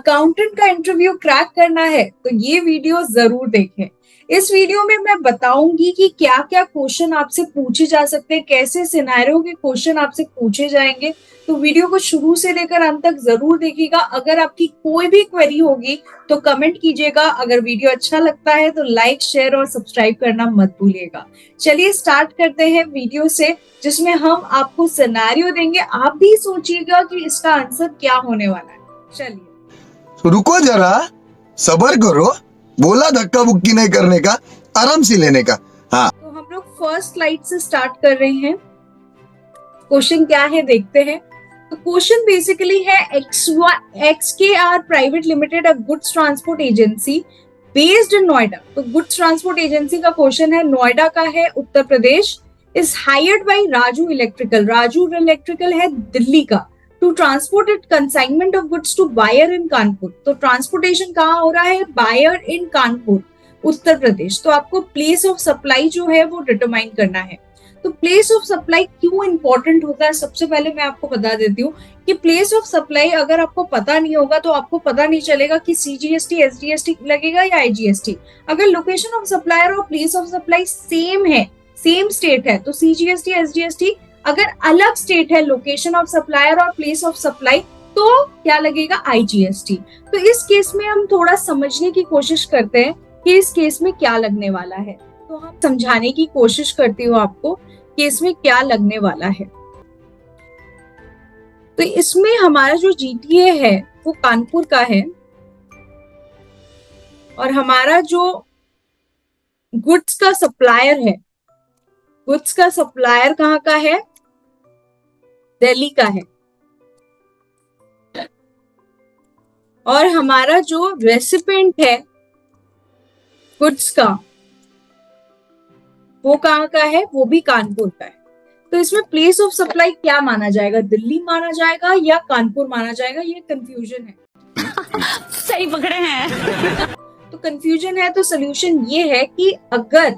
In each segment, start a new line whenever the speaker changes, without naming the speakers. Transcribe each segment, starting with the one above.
Accountant का interview crack करना है तो ये वीडियो जरूर देखें। इस वीडियो में मैं बताऊंगी कि क्या क्या क्वेश्चन आपसे पूछे जा सकते हैं, कैसे सिनेरियो के क्वेश्चन आपसे पूछे जाएंगे। तो वीडियो को शुरू से लेकर अंत तक जरूर देखिएगा। अगर आपकी कोई भी क्वेरी होगी तो कमेंट कीजिएगा। अगर वीडियो अच्छा लगता है तो लाइक, शेयर और सब्सक्राइब करना मत भूलिएगा। चलिए स्टार्ट करते हैं वीडियो से, जिसमें हम आपको सिनेरियो देंगे, आप भी सोचिएगा कि इसका आंसर क्या होने वाला है। चलिए
रुको जरा, सबर करो। बोला धक्का बुक्की नहीं करने का, आराम से लेने का। हाँ,
तो हम लोग फर्स्ट स्लाइड से स्टार्ट कर रहे हैं। क्वेश्चन क्या है देखते हैं। तो क्वेश्चन बेसिकली है XKR private limited, a goods transport agency based in Noida. तो गुड्स ट्रांसपोर्ट एजेंसी का क्वेश्चन है, नोएडा का है, Uttar Pradesh. Is hired by Raju electrical. Raju electrical है दिल्ली का। To transport it consignment of goods to buyer in Kanpur. तो ट्रांसपोर्टेशन कहाँ हो रहा है? Buyer in Kanpur, Uttar Pradesh. तो आपको प्लेस ऑफ सप्लाई जो है वो डिटरमाइन करना है। तो प्लेस ऑफ सप्लाई क्यों इंपॉर्टेंट होता है, सबसे पहले मैं आपको बता देती हूँ कि प्लेस ऑफ सप्लाई अगर आपको पता नहीं होगा तो आपको पता नहीं चलेगा कि CGST SGST लगेगा या IGST। अगर लोकेशन ऑफ सप्लायर और प्लेस ऑफ सप्लाई सेम है, सेम स्टेट है, तो CGST SGST। अगर अलग स्टेट है, लोकेशन ऑफ सप्लायर और प्लेस ऑफ सप्लाई, तो क्या लगेगा? IGST। तो इस केस में हम थोड़ा समझने की कोशिश करते हैं कि इस केस में क्या लगने वाला है। तो हम समझाने की कोशिश करती हूँ आपको कि इसमें क्या लगने वाला है। तो इसमें हमारा जो GTA है वो कानपुर का है, और हमारा जो गुड्स का सप्लायर है, गुड्स का सप्लायर कहाँ का है? दिल्ली का है। और हमारा जो रेसिपेंट है गुड्स का, वो कहाँ का है? वो भी कानपुर का है। तो इसमें प्लेस ऑफ सप्लाई क्या माना जाएगा? दिल्ली माना जाएगा या कानपुर माना जाएगा? ये कंफ्यूजन है।
सही पकड़े हैं।
तो कंफ्यूजन है, तो सोल्यूशन ये है कि अगर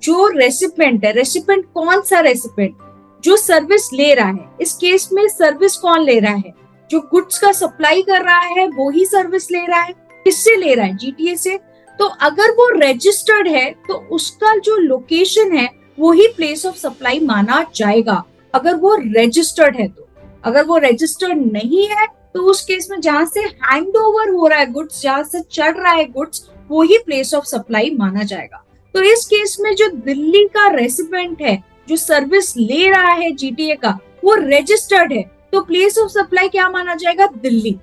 जो रेसिपेंट है, रेसिपेंट कौन सा रेसिपेंट? जो सर्विस ले रहा है। इस केस में सर्विस कौन ले रहा है? जो गुड्स का सप्लाई कर रहा है वो ही सर्विस ले रहा है। किससे ले रहा है? GTA से। तो अगर वो रजिस्टर्ड है तो उसका जो लोकेशन है वो ही प्लेस ऑफ सप्लाई माना जाएगा, अगर वो रजिस्टर्ड है तो। अगर वो रजिस्टर्ड नहीं है तो उस केस में जहां से हैंड ओवर हो रहा है गुड्स, जहां से चढ़ रहा है गुड्स, वो ही प्लेस ऑफ सप्लाई माना जाएगा। तो इस केस में जो दिल्ली का रेसिडेंट है, जो सर्विस ले रहा है GTA का, वो रजिस्टर्ड है, तो प्लेस ऑफ सप्लाई क्या माना जाएगा? दिल्ली।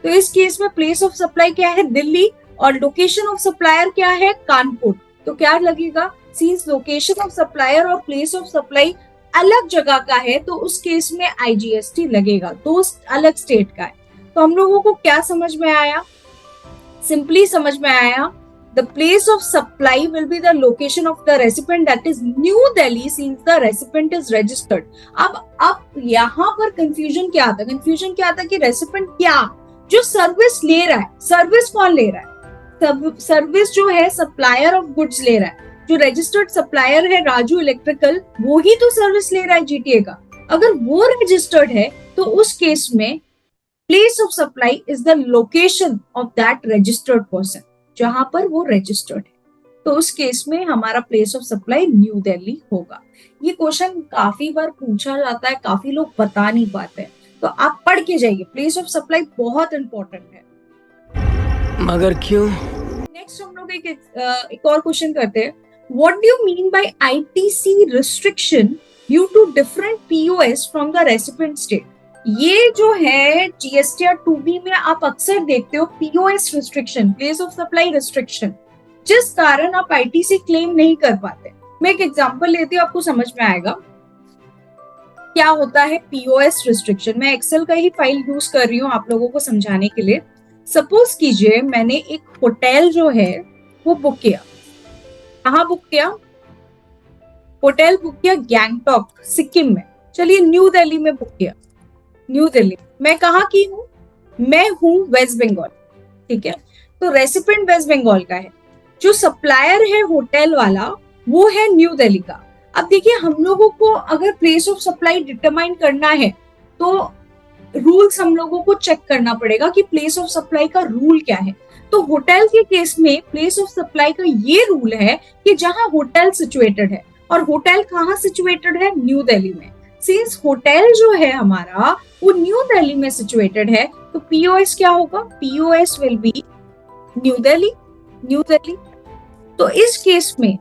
तो इस केस में प्लेस ऑफ सप्लाई क्या है? दिल्ली। और लोकेशन ऑफ सप्लायर क्या है? कानपुर। तो क्या लगेगा? सिंस लोकेशन ऑफ सप्लायर और प्लेस ऑफ सप्लाई अलग जगह का है तो उस केस में IGST लगेगा, तो अलग स्टेट का है। तो हम लोगों को क्या समझ में आया? सिंपली समझ में आया, the place of supply will be the location of the recipient, that is New Delhi, since the recipient is registered। अब यहाँ पर कंफ्यूजन क्या आता है? कंफ्यूजन क्या आता है कि रेसिपेंट क्या? जो सर्विस ले रहा है। सर्विस कौन ले रहा है? सर्विस जो है सप्लायर ऑफ गुड्स ले रहा है। जो रजिस्टर्ड सप्लायर है राजू इलेक्ट्रिकल, वो ही तो सर्विस ले रहा है GTA का। अगर वो रजिस्टर्ड है तो उस केस में place of supply is the location of that registered person, जहां पर वो रजिस्टर्ड है। तो उस केस में हमारा place of supply new Delhi होगा। ये क्वेश्चन काफी बार पूछा जाता है, काफी लोग बता नहीं पाते हैं, तो आप पढ़ के जाइए। प्लेस ऑफ सप्लाई बहुत इंपॉर्टेंट है।
मगर क्यों?
नेक्स्ट हम लोग एक और क्वेश्चन करते हैं। What do you mean by ITC restriction due to different POS from the recipient state? ये जो है GSTR 2B में आप अक्सर देखते हो POS restriction, place of supply restriction, जिस कारण आप ITC क्लेम नहीं कर पाते। मैं एक एग्जांपल लेती हूँ, आपको समझ में आएगा क्या होता है POS रिस्ट्रिक्शन। मैं एक्सेल का ही फाइल यूज कर रही हूँ आप लोगों को समझाने के लिए। सपोज कीजिए मैंने एक होटल जो है वो बुक किया। कहाँ बुक किया? होटल बुक किया गैंगटॉक, सिक्किम में। चलिए न्यू दिल्ली में बुक किया। न्यू दिल्ली मैं कहाँ की हूँ? मैं हूँ वेस्ट बंगाल, ठीक है। तो रेसिपेंट वेस्ट बंगाल का है, जो सप्लायर है होटल वाला वो है न्यू दिल्ली का। अब देखिए हम लोगों को अगर प्लेस ऑफ सप्लाई डिटरमाइन करना है तो रूल्स हम लोगों को चेक करना पड़ेगा कि प्लेस ऑफ सप्लाई का रूल क्या है। तो होटल के केस में प्लेस ऑफ सप्लाई का ये रूल है कि जहां होटल सिचुएटेड है, और होटल कहाँ सिचुएटेड है, न्यू दिल्ली में। सिंस होटल जो है हमारा वो न्यू दिल्ली में सिचुएटेड है, तो पीओएस क्या होगा, POS will be new Delhi, new Delhi. तो इस केस में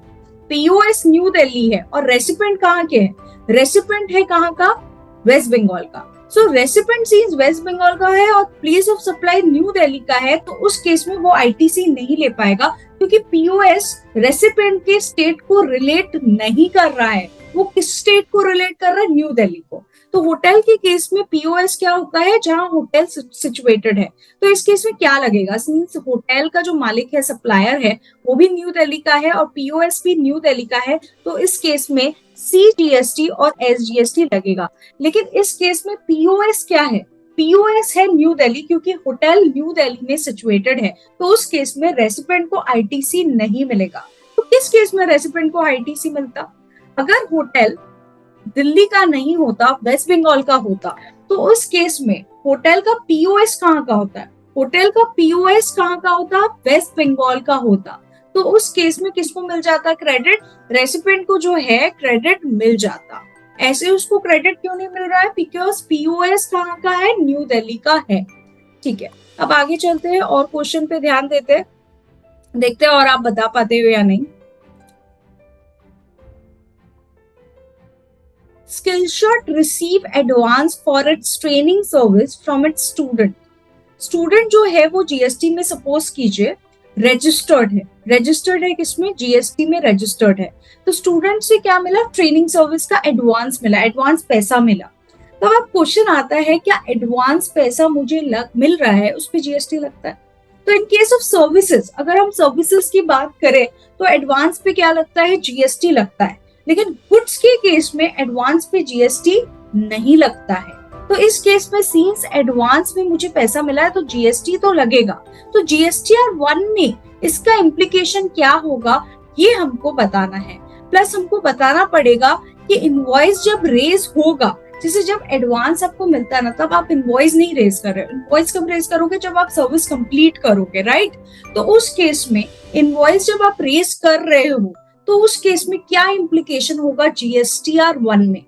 पीओएस न्यू दिल्ली है और रेसिपेंट कहाँ के है, रेसिपेंट है कहाँ का, वेस्ट बंगाल का। सो रेसिपेंट सीन्स वेस्ट बंगाल का है और place of supply new Delhi का है, तो उस केस में वो आईटीसी नहीं ले पाएगा, क्योंकि पीओएस रेसिपेंट के स्टेट को रिलेट नहीं कर रहा है। वो किस स्टेट को रिलेट कर रहा है, न्यू दिल्ली को। तो होटल के केस में पीओएस क्या होता है, जहां होटल सिचुएटेड है। तो इस केस में क्या लगेगा, सिंस होटल का जो मालिक है, सप्लायर है, वो भी न्यू दिल्ली का है और पीओएस भी न्यू दिल्ली का है, तो इस केस में सीजीएसटी और एसजीएसटी लगेगा। लेकिन इस केस में पीओएस क्या है, पीओएस है न्यू दिल्ली, क्योंकि होटल न्यू दिल्ली में सिचुएटेड है, तो उस केस में रेसिपेंट को आईटीसी नहीं मिलेगा। तो किस केस में रेसिपेंट को आईटीसी मिलता, अगर होटल दिल्ली का नहीं होता, वेस्ट बंगाल का होता, तो उस केस में होटल का पीओएस कहाँ का होता है, होटल का पीओएस कहाँ का होता, वेस्ट बंगाल का होता। तो उस केस में किसको मिल जाता क्रेडिट, रेसिपेंट को जो है क्रेडिट मिल जाता। ऐसे उसको क्रेडिट क्यों नहीं मिल रहा है, बिकॉज पीओएस कहाँ का है, न्यू दिल्ली का है। ठीक है, अब आगे चलते हैं और क्वेश्चन पे ध्यान देते हैं, देखते हैं और आप बता पाते हो या नहीं। Skillshare receive advance for its training service from its student। Student जो है वो जीएसटी में सपोज कीजिए रजिस्टर्ड है, रजिस्टर्ड है किसमें, जीएसटी में रजिस्टर्ड है। तो स्टूडेंट से क्या मिला, ट्रेनिंग सर्विस का एडवांस मिला, एडवांस पैसा मिला। तो अब क्वेश्चन आता है, क्या एडवांस पैसा मुझे मिल रहा है, उस पर जीएसटी लगता है। तो इन केस ऑफ सर्विसेज, अगर हम सर्विसेज की बात करें तो एडवांस पे क्या लगता है, जीएसटी लगता है। लेकिन गुड्स के केस में एडवांस पे जीएसटी नहीं लगता है। तो इस केस में सीन्स एडवांस में मुझे पैसा मिला है तो जीएसटी तो लगेगा। तो जीएसटीआर 1 में इसका इम्प्लीकेशन क्या होगा, ये हमको बताना है। प्लस हमको बताना पड़ेगा कि इनवॉइस जब रेज होगा, जैसे जब एडवांस आपको मिलता है ना, तब आप इनवॉइस नहीं रेज कर रहे हो। इनवॉइस कब रेज करोगे, जब आप सर्विस कंप्लीट करोगे, राइट। तो उस केस में इनवॉइस जब आप रेज कर रहे हो, तो उस केस में क्या इम्प्लीकेशन होगा जीएसटीआर 1 में।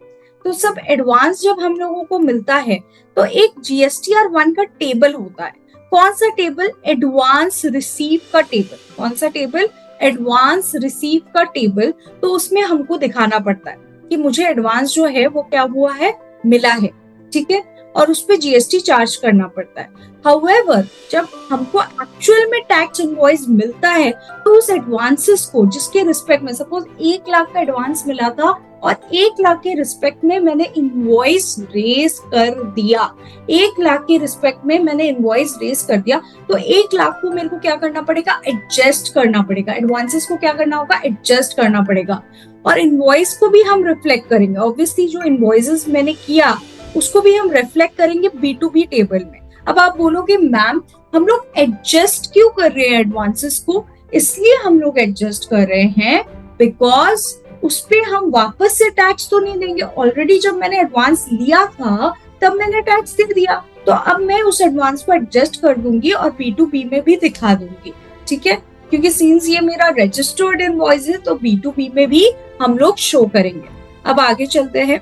तो सब एडवांस जब हम लोगों को मिलता है तो एक जीएसटीआर 1 का टेबल होता है। कौन सा टेबल, एडवांस रिसीव का टेबल। कौन सा टेबल, एडवांस रिसीव का टेबल। तो उसमें हमको दिखाना पड़ता है कि मुझे एडवांस जो है वो क्या हुआ है, मिला है, ठीक है, और उस पे जीएसटी चार्ज करना पड़ता है। हाउएवर जब हमको एक्चुअल में टैक्स इनवॉइस मिलता है तो उस एडवांसेस को, जिसके रिस्पेक्ट में सपोज 1 लाख का एडवांस मिला था और 1 लाख के रिस्पेक्ट में मैंने इनवॉइस रेज कर दिया, 1 लाख के रिस्पेक्ट में मैंने इनवॉइस रेज कर दिया, तो 1 लाख को मेरे को क्या करना पड़ेगा, एडजस्ट करना पड़ेगा। एडवांसेस को क्या करना होगा, एडजस्ट करना पड़ेगा। और इनवॉइस को भी हम रिफ्लेक्ट करेंगे, ऑब्वियसली जो इनवॉइसेस मैंने किया उसको भी हम रिफ्लेक्ट करेंगे B2B टेबल में। अब आप बोलोगे मैम हम लोग एडजस्ट क्यों कर रहे हैं एडवांसेस को, इसलिए हम लोग एडजस्ट कर रहे हैं बिकॉज उस पे हम वापस से टैक्स तो नहीं देंगे। ऑलरेडी जब मैंने एडवांस लिया था तब मैंने टैक्स दे दिया, तो अब मैं उस एडवांस को एडजस्ट कर दूंगी और B2B में भी दिखा दूंगी, ठीक है, क्योंकि सिंस ये मेरा रजिस्टर्ड इनवॉइस है तो B2B में भी हम लोग शो करेंगे। अब आगे चलते हैं।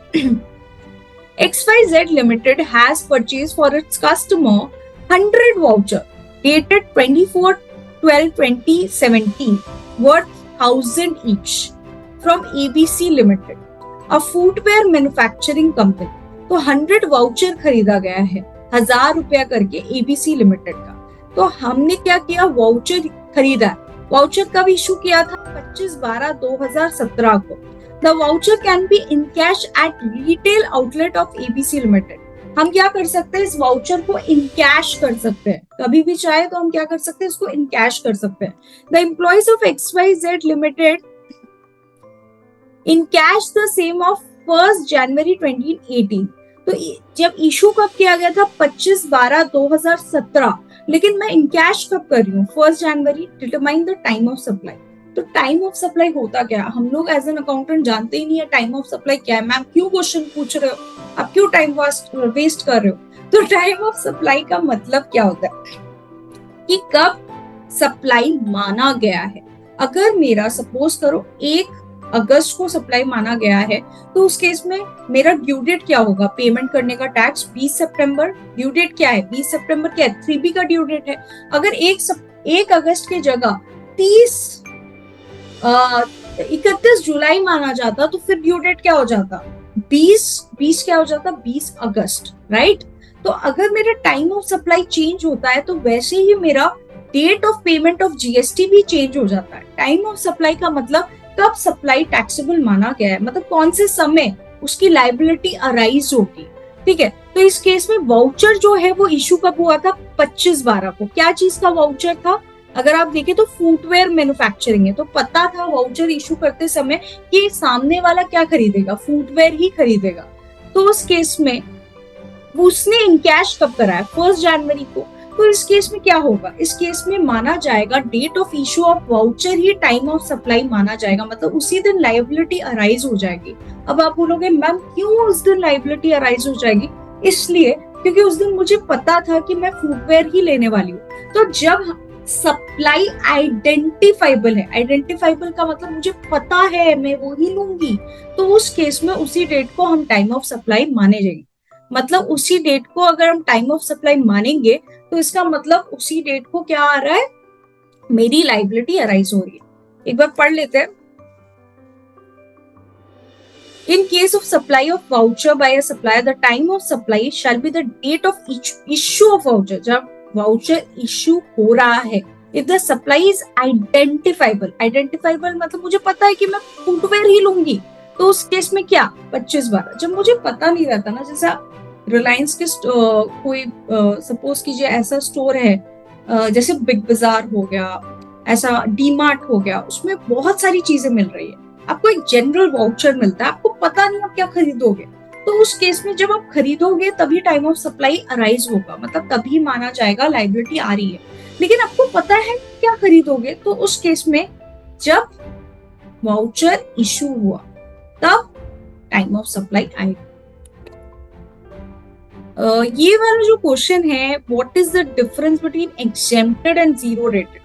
XYZ Limited has purchased for its customer 100 voucher dated 24/12/2017 worth 1000 each from ABC Limited, a footwear manufacturing company। तो 100 वाउचर खरीदा गया है 1000 रुपया करके ABC लिमिटेड का। तो हमने क्या किया, वाउचर खरीदा। वाउचर कब इशू किया था, 25/12/2017 को। The voucher can be in cash at retail outlet of ABC Limited। हम क्या कर सकते हैं, इस वाउचर को इन कैश कर सकते हैं, कभी भी चाहे तो हम क्या कर सकते हैं, इसको इन कैश कर सकते हैं। The employees of XYZ Limited in cash the same of 1st January 2018। तो जब इशू कब किया गया था, 25/12/2017, लेकिन मैं इन कैश कब कर रही हूँ, 1st January। Determine the time of supply. तो टाइम ऑफ सप्लाई होता क्या है, हम लोग एज एन अकाउंटेंट जानते ही नहीं है टाइम ऑफ सप्लाई क्या है। मैम क्यों क्वेश्चन पूछ रहे हो, आप क्यों टाइम वेस्ट कर रहे हो। तो टाइम ऑफ सप्लाई का मतलब क्या होता है कि कब सप्लाई माना गया है। अगर मेरा सपोज करो 1 अगस्त को सप्लाई माना गया है, तो उस केस में मेरा ड्यू डेट क्या होगा पेमेंट करने का टैक्स? 20 सितंबर। ड्यू डेट क्या है? 20 सितंबर क्या है? 3B का ड्यू डेट है। अगर 1 अगस्त की जगह 31 जुलाई माना जाता, तो फिर ड्यू डेट क्या हो जाता? 20 क्या हो जाता? 20 अगस्त, राइट। तो अगर मेरा टाइम ऑफ सप्लाई चेंज होता है, तो वैसे ही मेरा date of payment of GST भी चेंज हो जाता है। टाइम ऑफ सप्लाई का मतलब कब सप्लाई टैक्सेबल माना गया है, मतलब कौन से समय उसकी लायबिलिटी अराइज होगी। ठीक है, तो इस केस में वाउचर जो है वो इशू कब हुआ था? 25/12 को। क्या चीज का वाउचर था? अगर आप देखें तो फुटवेयर मैन्युफैक्चरिंग है, तो पता था वाउचर इशू करते समय कि सामने वाला क्या खरीदेगा? फुटवेयर ही खरीदेगा। तो उस केस में उसने इनकैश कब कराया? 1 जनवरी को। तो इस केस में क्या होगा? इस केस में माना जाएगा date of issue of voucher ही टाइम ऑफ सप्लाई माना जाएगा, मतलब उसी दिन लायबिलिटी अराइज हो जाएगी। अब आप बोलोगे मैम क्यों उस दिन लायबिलिटी अराइज हो जाएगी? इसलिए क्योंकि उस दिन मुझे पता था कि मैं फुटवेयर ही लेने वाली हूँ। तो जब सप्लाई आइडेंटिफाइबल है, आइडेंटिफाइबल का मतलब मुझे पता है मैं वो ही लूंगी, तो उस केस में उसी डेट को हम टाइम ऑफ सप्लाई माने जाएंगे। मतलब उसी डेट को अगर हम टाइम ऑफ सप्लाई मानेंगे, तो इसका मतलब उसी डेट को क्या आ रहा है? मेरी लायबिलिटी अराइज हो रही है। एक बार पढ़ लेते हैं। In case of supply of voucher by a supplier, the time of supply shall be the date of issue of voucher. जब voucher issue हो रहा है, if the supply is identifiable, identifiable मतलब मुझे पता है कि मैं फुटवेयर ही लूंगी, तो उस केस में क्या? 25/12। जब मुझे पता नहीं रहता ना, जैसा रिलायंस के कोई सपोज कीजिए ऐसा स्टोर है, जैसे बिग बाजार हो गया, ऐसा डीमार्ट हो गया, उसमें बहुत सारी चीजें मिल रही है, आपको एक जनरल वाउचर मिलता है, आपको पता नहीं आप क्या खरीदोगे, तो उस केस में जब आप खरीदोगे तभी टाइम ऑफ सप्लाई अराइज होगा, मतलब तभी माना जाएगा लायबिलिटी आ रही है। लेकिन आपको पता है क्या खरीदोगे, तो उस केस में जब वाउचर इशू हुआ तब टाइम ऑफ सप्लाई आएगा। ये वाला जो क्वेश्चन है, what is the difference between exempted and zero rated,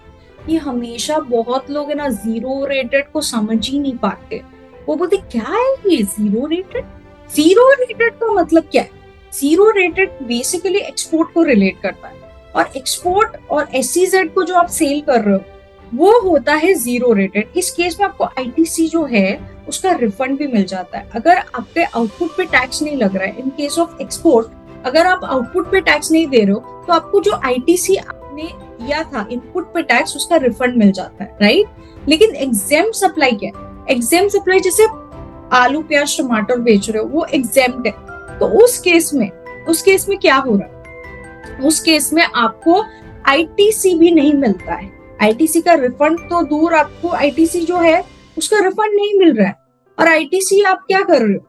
ये हमेशा बहुत लोग है ना जीरो रेटेड को समझ ही नहीं पाते। वो बोलते क्या है ये जीरो रेटेड? जीरो रेटेड का मतलब क्या है? जीरो रेटेड बेसिकली एक्सपोर्ट को रिलेट करता है, और एक्सपोर्ट और एसईजेड को जो आप सेल कर रहे हो वो होता है जीरो रेटेड। इस केस में आपको आईटीसी जो है उसका रिफंड भी मिल जाता है अगर आपके आउटपुट पे टैक्स नहीं लग रहा है। इन केस ऑफ एक्सपोर्ट अगर आप आउटपुट पे टैक्स नहीं दे रहे हो, तो आपको जो आईटीसी आपने दिया था इनपुट पे टैक्स, उसका रिफंड मिल जाता है, राइट। लेकिन एग्जेम्प्ट सप्लाई क्या है? एग्जेम्प्ट सप्लाई जैसे आलू प्याज टमाटर बेच रहे हो, वो एग्जेम्प्ट है। तो उस केस में क्या हो रहा है? उस केस में आपको आईटीसी भी नहीं मिलता है। आईटीसी का रिफंड तो दूर, आपको आईटीसी जो है उसका रिफंड नहीं मिल रहा है। और आईटीसी आप क्या कर रहे हो?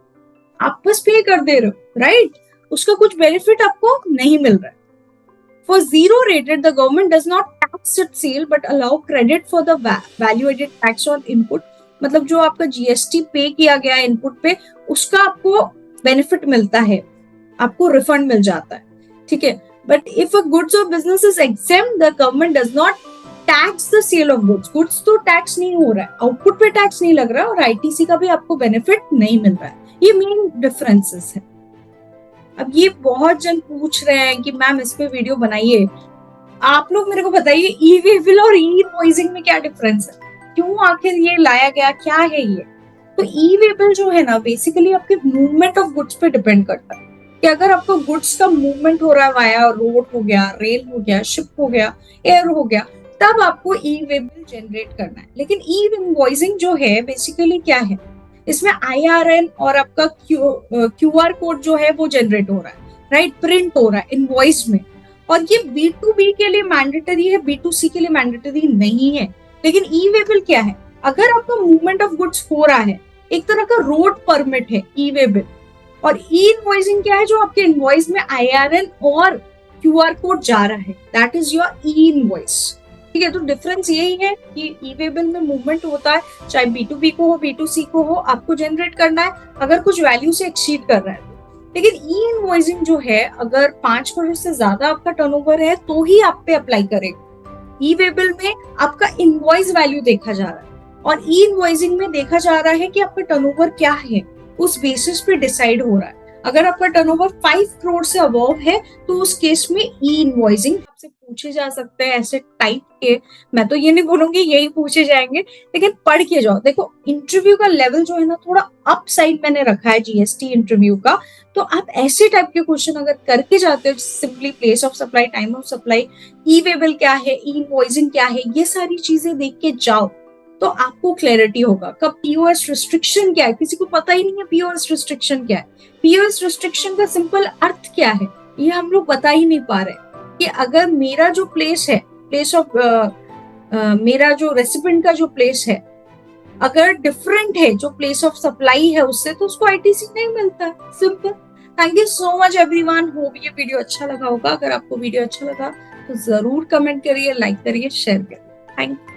आप बस पे कर दे रहे हो, राइट। उसका कुछ बेनिफिट आपको नहीं मिल रहा है। For zero rated, the government does not tax its sale but allow credit for the value added tax on input. मतलब जो आपका जीएसटी पे किया गया है इनपुट पे, उसका आपको बेनिफिट मिलता है, आपको रिफंड मिल जाता है, ठीक है। बट इफ अ गुड्स और business is exempt, the government does not tax the sale of goods. Goods तो टैक्स नहीं हो रहा है, आउटपुट पे टैक्स नहीं लग रहा है, और आईटीसी का भी आपको बेनिफिट नहीं मिल रहा है। ये मेन डिफरेंसेस है। अब ये बहुत जन पूछ रहे हैं कि मैम इस पे वीडियो बनाइए। आप लोग मेरे को बताइए ई वेबिल और ई इनवॉइसिंग में क्या डिफरेंस है, क्यों आखिर ये लाया गया, क्या है ये? तो ई वेबिल जो है ना बेसिकली आपके मूवमेंट ऑफ गुड्स पे डिपेंड करता है कि अगर आपका गुड्स का मूवमेंट हो रहा है वाया रोड हो गया, रेल हो गया, शिप हो गया, एयर हो गया, तब आपको ई वेबिल जनरेट करना है। लेकिन ई इनवॉइसिंग जो है बेसिकली क्या है, इसमें IRN और आपका QR कोड जो है वो जनरेट हो रहा है, राइट, प्रिंट हो रहा है इनवॉइस में। और ये B2B के लिए मैंडेटरी है, B2C के लिए मैंडेटरी नहीं है। लेकिन ई वेबिल क्या है? अगर आपका मूवमेंट ऑफ गुड्स हो रहा है, एक तरह का रोड परमिट है ई वेबिल। और ई इनवॉइसिंग क्या है? जो आपके इनवॉइस में IRN और QR कोड जा रहा है, that is your E invoice, ठीक है। तो डिफरेंस यही है कि ई वेबिल में मूवमेंट होता है, चाहे B2B को हो B2C को हो, आपको जनरेट करना है। अगर कुछ वैल्यू से एक्सीड कर रहा है लेकिन ई इनवॉइसिंग जो है, अगर 5 करोड़ से ज्यादा आपका टर्नओवर है तो ही आप पे अप्लाई करेगा। ई वेबल में आपका इनवॉइस वैल्यू देखा जा रहा है और ई इनवॉइसिंग में देखा जा रहा है कि आपका टर्नओवर क्या है, उस बेसिस पे डिसाइड हो रहा है। अगर आपका टर्नओवर 5 करोड़ से अबव है तो उस केस में ई इनवॉइसिंग आपसे पूछे जा सकते हैं ऐसे टाइप के। मैं तो ये नहीं बोलूंगी यही पूछे जाएंगे, लेकिन पढ़ के जाओ। देखो इंटरव्यू का लेवल जो है ना थोड़ा अप साइड मैंने रखा है जीएसटी इंटरव्यू का, तो आप ऐसे टाइप के क्वेश्चन अगर करके जाते हो, simply place of supply, time of supply, e waybill क्या है, ई इनवॉइसिंग क्या है, ये सारी चीजें देख के जाओ तो आपको क्लैरिटी होगा। कब पीओएस रिस्ट्रिक्शन क्या है, किसी को पता ही नहीं है पीओएस रिस्ट्रिक्शन क्या है। पीओएस रिस्ट्रिक्शन का सिंपल अर्थ क्या है ये हम लोग बता ही नहीं पा रहे कि अगर मेरा जो प्लेस है, प्लेस ऑफ मेरा जो रेसिपिएंट का जो प्लेस है अगर डिफरेंट है जो प्लेस ऑफ सप्लाई है उससे, तो उसको आईटीसी नहीं मिलता है। Simple. Thank you so much everyone. Hope ये वीडियो अच्छा लगा होगा। अगर आपको वीडियो अच्छा लगा तो जरूर कमेंट करिए, लाइक करिए, शेयर करिए। Thank you.